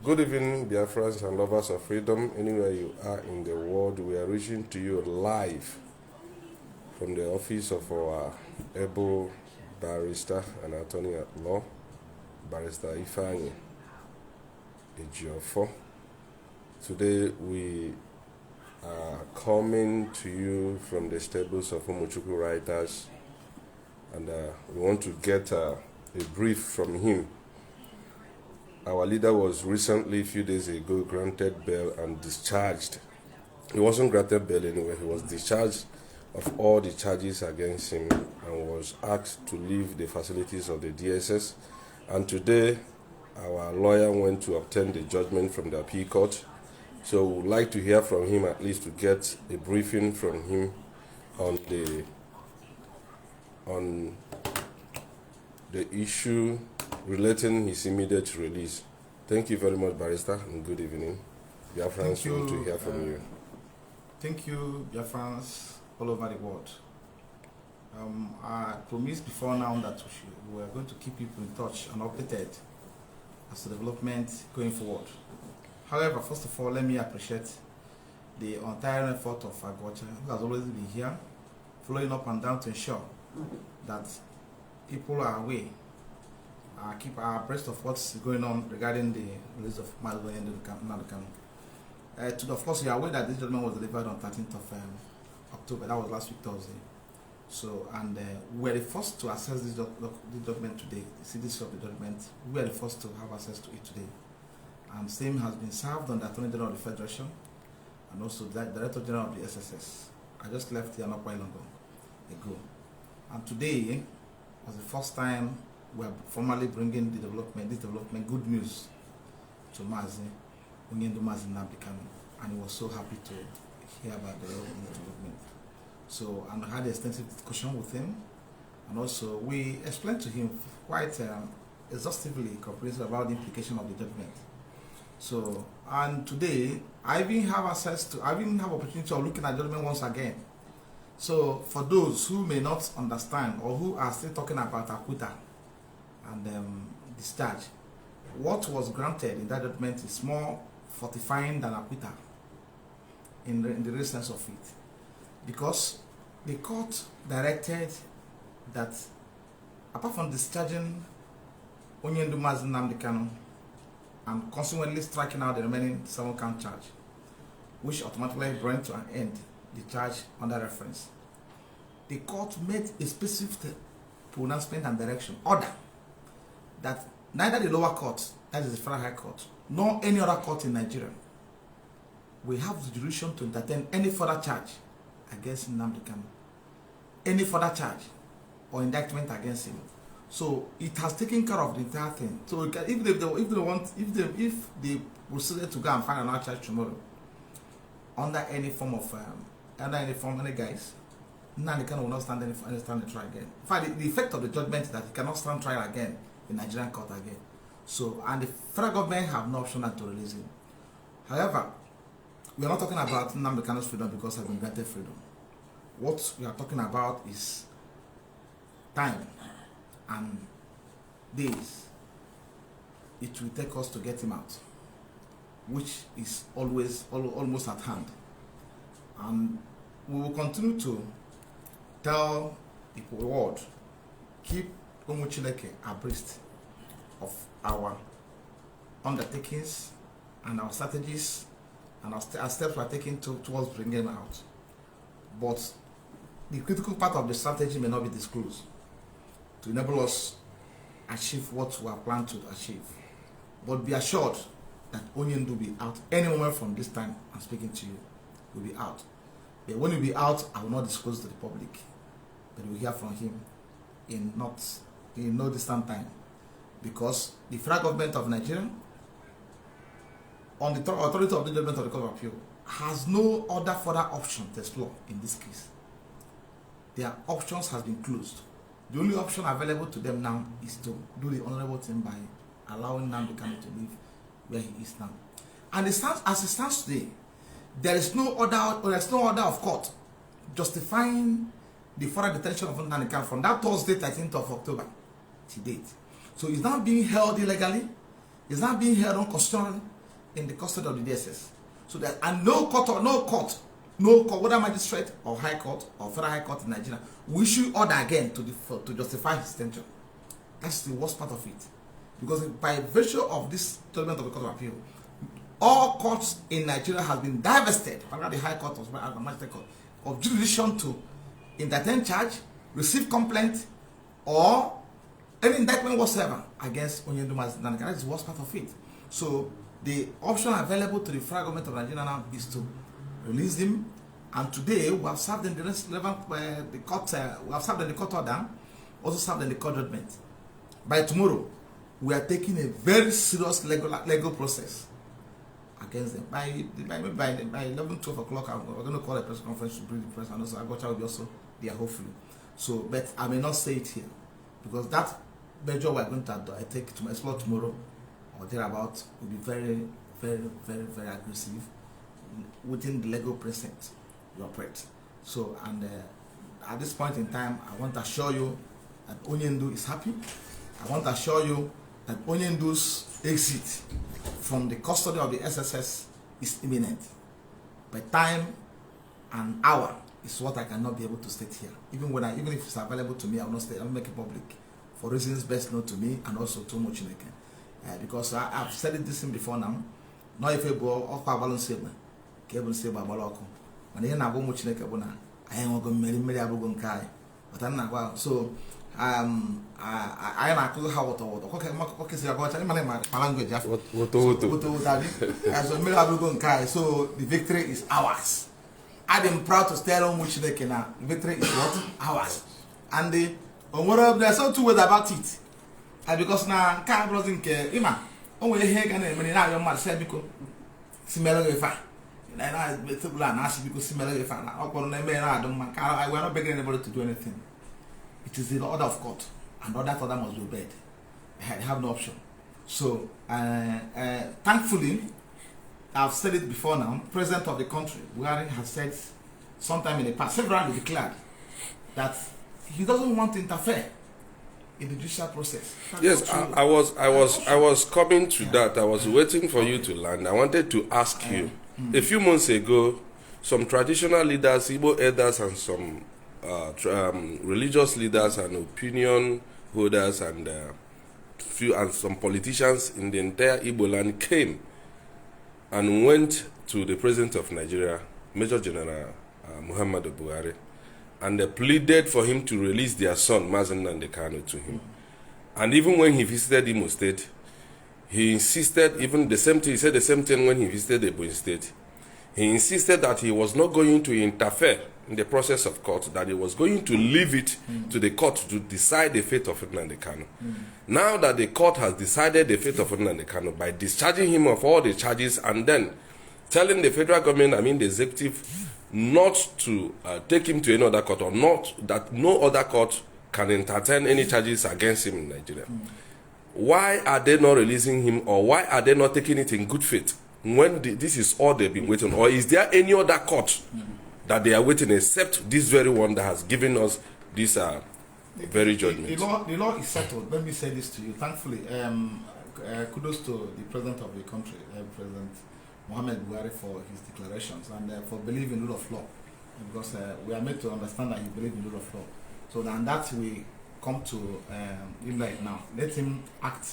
Good evening, Biafrans and lovers of freedom. Anywhere you are in the world, we are reaching to you live from the office of our able barrister and attorney at law, Barrister Ifeanyi Ejiofor. Today we are coming to you from the stables of Umuchukwu writers, and we want to get a brief from him. Our leader was recently, a few days ago, granted bail and discharged. He wasn't granted bail anyway. He was discharged of all the charges against him and was asked to leave the facilities of the DSS. And today, our lawyer went to obtain the judgment from the appeal court. So we would like to hear from him, at least to get a briefing from him on the issue relating his immediate release. Thank you very much, Barrister, and good evening. Biafrans want to hear from you. Thank you, Biafrans all over the world. I promised before now that we were going to keep people in touch and updated as to development going forward. However, first of all, let me appreciate the entire effort of Agwacha, who has always been here, following up and down to ensure that people are aware, keep abreast of what's going on regarding the release of Mazi Nnamdi Kanu. Of course, you are aware that this judgment was delivered on 13th of October. That was last week Thursday. So, and we were the first to access this document today. The CDC of the judgment. We were the first to have access to it today. And same has been served on the Attorney General of the Federation and also the Director General of the SSS. I just left here not quite long ago. And today was the first time we are formally bringing this development, good news to Mazi Nnamdi Kanu, and he was so happy to hear about the development. So, and I had an extensive discussion with him, and also we explained to him quite exhaustively, comprehensively about the implication of the judgment. So, and today I even have opportunity of looking at the judgment once again. So, for those who may not understand or who are still talking about acquittal and discharge, what was granted in that judgment is more fortifying than acquittal in the real sense of it, because the court directed that apart from discharging Mazi Nnamdi Kanu and consequently striking out the remaining 7-count charge, which automatically brought to an end the charge under reference, the court made a specific pronouncement and direction order that neither the lower court, that is the Federal High Court, nor any other court in Nigeria will have the jurisdiction to entertain any further charge against Nnamdi Kanu, any further charge or indictment against him. So it has taken care of the entire thing. So if they proceeded to go and find another charge tomorrow under any form of any guise, Nnamdi Kanu will not stand any trial again. In fact, the effect of the judgment is that he cannot stand trial again in Nigerian court again. So, and the federal government have no option to release him. However, we are not talking about Nnamdi Kanu's freedom because he has been granted freedom. What we are talking about is time and days it will take us to get him out, which is almost at hand. And we will continue to tell the world, keep Umuchileke abreast of our undertakings and our strategies and our steps we are taking towards bringing him out. But the critical part of the strategy may not be disclosed to enable us achieve what we are planning to achieve. But be assured that Onyendu will be out any moment from this time. I'm speaking to you, will be out. But when he will be out, I will not disclose to the public, but we will hear from him in no distant time, because the federal government of Nigeria, on the authority of the judgment of the Court of Appeal, has no other further option to explore in this case. Their options has been closed. The only option available to them now is to do the honorable thing by allowing Nnamdi Kanu to live where he is now. And as it stands today, there is no order of court justifying the further detention of Nnamdi Kanu from that Thursday, 13th of October to date. So it's not being held illegally, it's not being held unconstitutionally, in the custody of the DSS. So that, and no court, whether magistrate or high court or federal high court in Nigeria, will issue order again to justify his detention. That's the worst part of it. Because by virtue of this judgment of the Court of Appeal, all courts in Nigeria have been divested, whether the high court or the magistrate court, of jurisdiction to entertain charge, receive complaint, or any indictment whatsoever against Mazi Nnamdi Kanu. That's the worst part of it. So the option available to the federal government of Nigeria now is to release him. And today we have served in the we have served in the court order, also served in the court judgment. By tomorrow, we are taking a very serious legal process against them. By 11, 12 o'clock, we're going to call a press conference to bring the press, and also Agbocha will be also there, hopefully. So, but I may not say it here, because that measure we're going to take to explore tomorrow or thereabout will be very, very, very, very aggressive within the legal precinct we operate. So, and at this point in time, I want to assure you that Onyendu is happy. I want to assure you that Onyendu's exit from the custody of the SSS is imminent. By time and hour is what I cannot be able to state here. Even if it's available to me, I will not state. I will make it public for reasons best known to me and also to Mochineke. Because I've said it this thing before now. Not if you go or balance statement, cable stable baloko. When you na go Mochineke bona, I am going to marry Abugon Kai. But I'm not so. I am a close how what so the victory is ours. I am proud to tell on which they can. The victory is what? Ours. And the there's some two words about it. Because now can't browsing care. Ima, only here and when now your mother said because similar with fire. And I better and ask because similar with fire. I were not begging anybody to do anything. It is the order of court, and that order must be obeyed. I have no option. So, thankfully, I've said it before now, President of the country, Buhari, has said sometime in the past, severally declared that he doesn't want to interfere in the judicial process. Yes, I was coming to that. I was waiting for you to land. I wanted to ask you, a few months ago, some traditional leaders, Igbo elders, and some religious leaders and opinion holders and some politicians in the entire Igbo land came and went to the President of Nigeria, Major General Muhammadu Buhari, and they pleaded for him to release their son, Mazi Nnamdi Kanu, to him. And even when he visited Imo State, he insisted, even the same thing, he said the same thing when he visited Ebonyi State. He insisted that he was not going to interfere in the process of court, that he was going to leave it to the court to decide the fate of Nnamdi Kanu. Now that the court has decided the fate of Nnamdi Kanu by discharging him of all the charges and then telling the federal government, the executive, not to take him to any other court, or not that no other court can entertain any charges against him in Nigeria. Why are they not releasing him, or why are they not taking it in good faith when this is all they've been waiting? Or is there any other court that they are waiting except this very one that has given us this very judgment? The law is settled. Let me say this to you. Thankfully, kudos to the President of the country, President Muhammad Buhari, for his declarations and for believing in rule of law. Because we are made to understand that he believes in rule of law. So then that we come to him right now. Let him act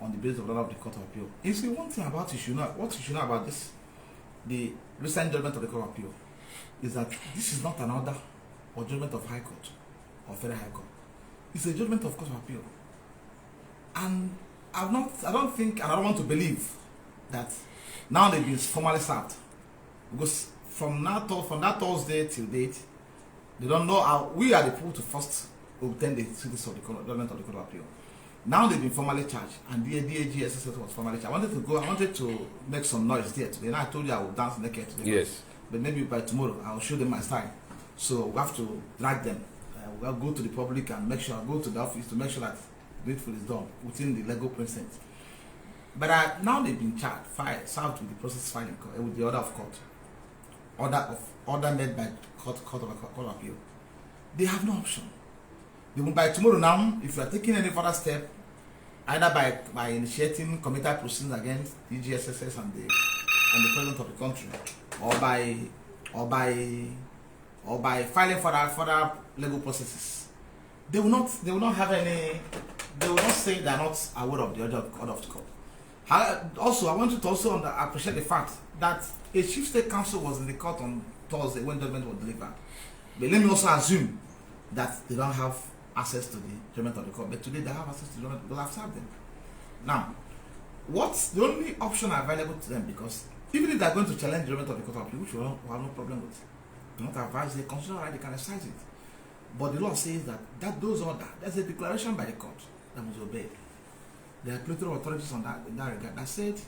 on the basis of the law of the Court of Appeal. You see, one thing about what you should know about this, the recent judgment of the Court of Appeal, is that this is not an order or judgment of High Court or Federal High Court. It's a judgment of Court of Appeal. And I don't think, and I don't want to believe that now they've been formally served. Because from that Thursday till date, they don't know how we are the people to first obtain the status of the judgment of the Court of Appeal. Now they've been formally charged, and the DAG SSS was formally charged. I wanted to make some noise there today. And I told you I would dance naked today. Yes. But maybe by tomorrow I'll show them my style. So we have to drag them. We'll go to the public and make sure, I'll go to the office to make sure that grateful is done within the legal precinct. But now they've been charged, served with the process filing, with the order of court, order made by court of appeal. They have no option. By tomorrow now, if you are taking any further step, either by initiating committal proceedings against the GSSS and the president of the country, or by filing further legal processes. They will not have any. They will not say they are not aware of the order of the court. Also, I want you to also appreciate the fact that a chief state council was in the court on Thursday when judgment was delivered. But let me also assume that they don't have access to the judgment of the court. But today they have access to the judgment because I've served them. Now, what's the only option available to them? Because even if they are going to challenge the judgment of the court of appeal, which we have no problem with, do not advise the constitutional right, they can exercise it. But the law says that those orders, there's a declaration by the court that must be obeyed. There are plenty of authorities in that regard that said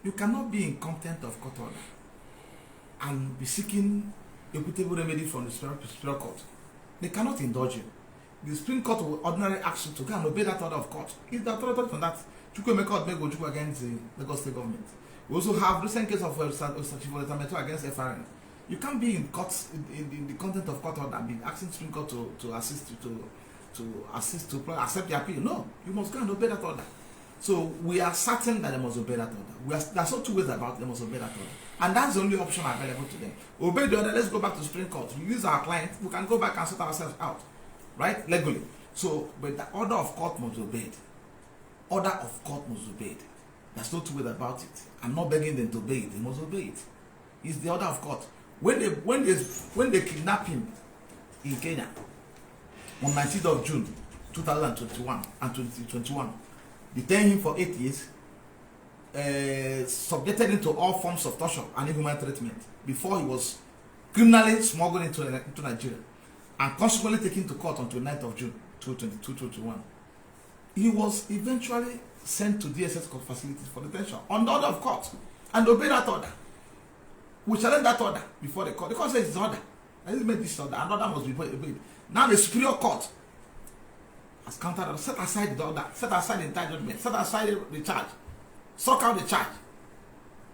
you cannot be incompetent of court order and be seeking equitable remedy from the Superior Court. They cannot indulge you. The Supreme Court will ordinarily ask you to go and obey that order of court. It's the authority from that Chukwemeka against the Lagos State government. We also have recent case of Sachivolatamento against FRN. You can't be in court in the content of court order and be asking Supreme Court to assist you to accept the appeal. No, you must go and obey that order. So we are certain that they must obey that order. There's no two ways about it, they must obey that order. And that's the only option available to them. Obey the order, let's go back to the Supreme Court. We use our client, we can go back and sort ourselves out. Right? Legally. So, but the order of court must be obeyed. Order of court must be obeyed. There's no two ways about it. I'm not begging them to obey it, they must obey it. It's the order of court. When they kidnap him in Kenya on 19th of June 2021 and 2021, detained him for 8 years, subjected him to all forms of torture and inhuman treatment before he was criminally smuggled into Nigeria and consequently taken to court on 29th of June 2021. He was eventually sent to DSS court facilities for detention on the order of court and obeyed that order. We challenge that order before the court. The court says it's order. I didn't make this order. Another must be obeyed. Now the Superior Court has countered, set aside the order, set aside the entire judgment, set aside the charge, struck out the charge.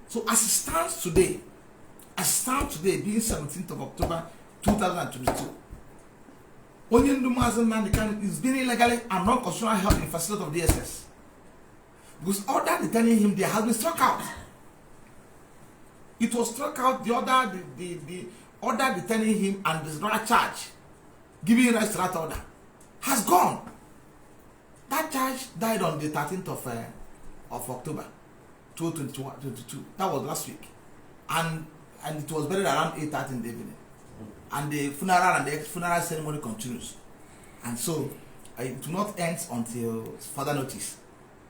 So as it stands today, being 17th of October 2022, Mazi Nnamdi Kanu is being illegally and non-constitutionally held in facility of DSS. Because order detaining him there has been struck out. It was struck out, the order detaining him and the right charge, giving rise to that order, has gone. That charge died on the 13th of October 2022. That was last week. And it was buried around 8:30 in the evening. And the funeral ceremony continues. And so it will not end until further notice.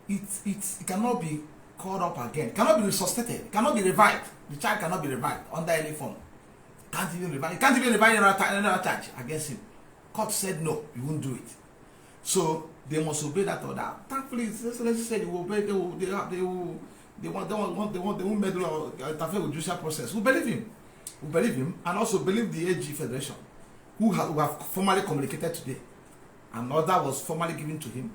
It cannot be called up again, cannot be resuscitated, cannot be revived. The child cannot be revived under any form. Can't even revive another charge against him. Court said no, you won't do it. So they must obey that order. Thankfully, they said they will obey. They won't meddle or interfere with judicial process. We believe him, and also believe the AG Federation, who have formally communicated today. An order was formally given to him.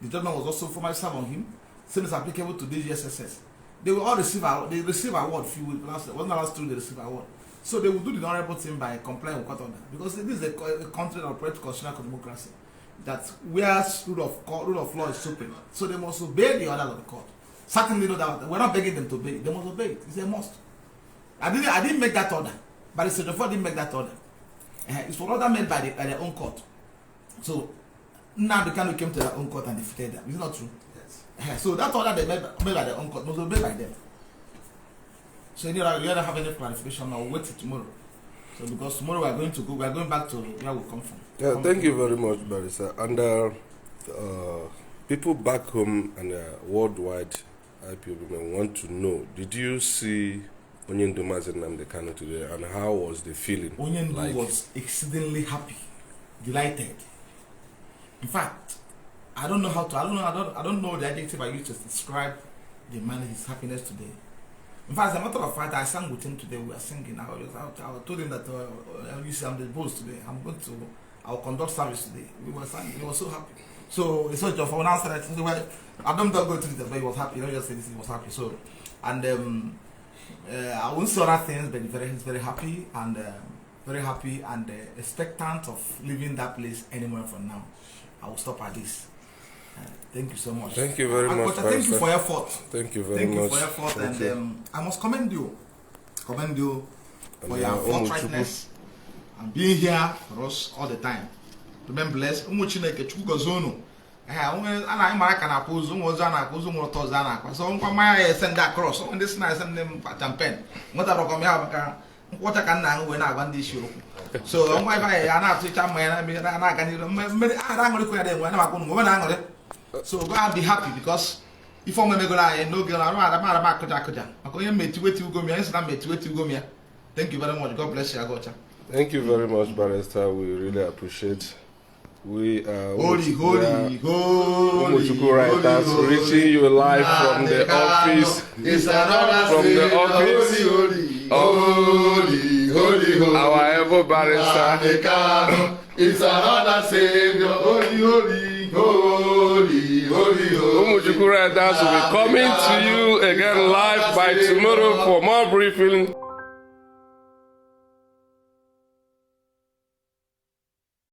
The judgment was also formally served on him. Same is applicable to DGSSS. They will all receive award. Few last two they receive award. So they will do the honorable thing by complying with court order, because this is a country that operates constitutional democracy, that where rule of law is supreme. So they must obey the orders of the court. Certainly know that we're not begging them to obey it. They must obey it. It's a must. I didn't make that order, but the State didn't make that order. It's an order made by their own court. So now the Kanu came to their own court and defeated them. Is it not true? Yes. So that order they made by their own court must obey by them. So you don't have any clarification, or wait till tomorrow. So because tomorrow we are going back to where we come from. Yeah, thank you very much, Barrister. And people back home and worldwide IPOB want to know, did you see Mazi Nnamdi Kanu today, and how was the feeling? Onyendu was exceedingly happy, delighted. In fact, I don't know the adjective I used to describe the man, his happiness today. In fact, as a matter of fact, I sang with him today. We were singing. I told him that you see, I'm the boss today. I'll conduct service today. We were singing. He was so happy. So it's such a for answer that well, I don't go to this, but he was happy. You know, just say this, he was happy. So, and I won't say other things, but he's very happy and expectant of leaving that place any moment from now. I will stop at this. Thank you so much. Thank you very much. Thank you for your effort. Thank you very much. Thank you for your effort, and I must commend you. Commend you for your forthrightness and being here for us all the time. Remember, bless Umuchineke Chugozono. I mark an apple, was an apple, Motozana. So, my send that cross on this nice and them champagne. What I come what I can now when I want this show. So, my I not to come and I can require them when I'm going to so God be happy because if I'm going to no girl, I'm going to make you go me. Thank you very much. God bless you. Thank you very much, Barrister. We really appreciate. We holy Umuchukwu writers reaching you live from the office. Holy, our ever barrister. It's another Savior. Holy. Umuchukwu writers will be coming to you again live by tomorrow for more briefing.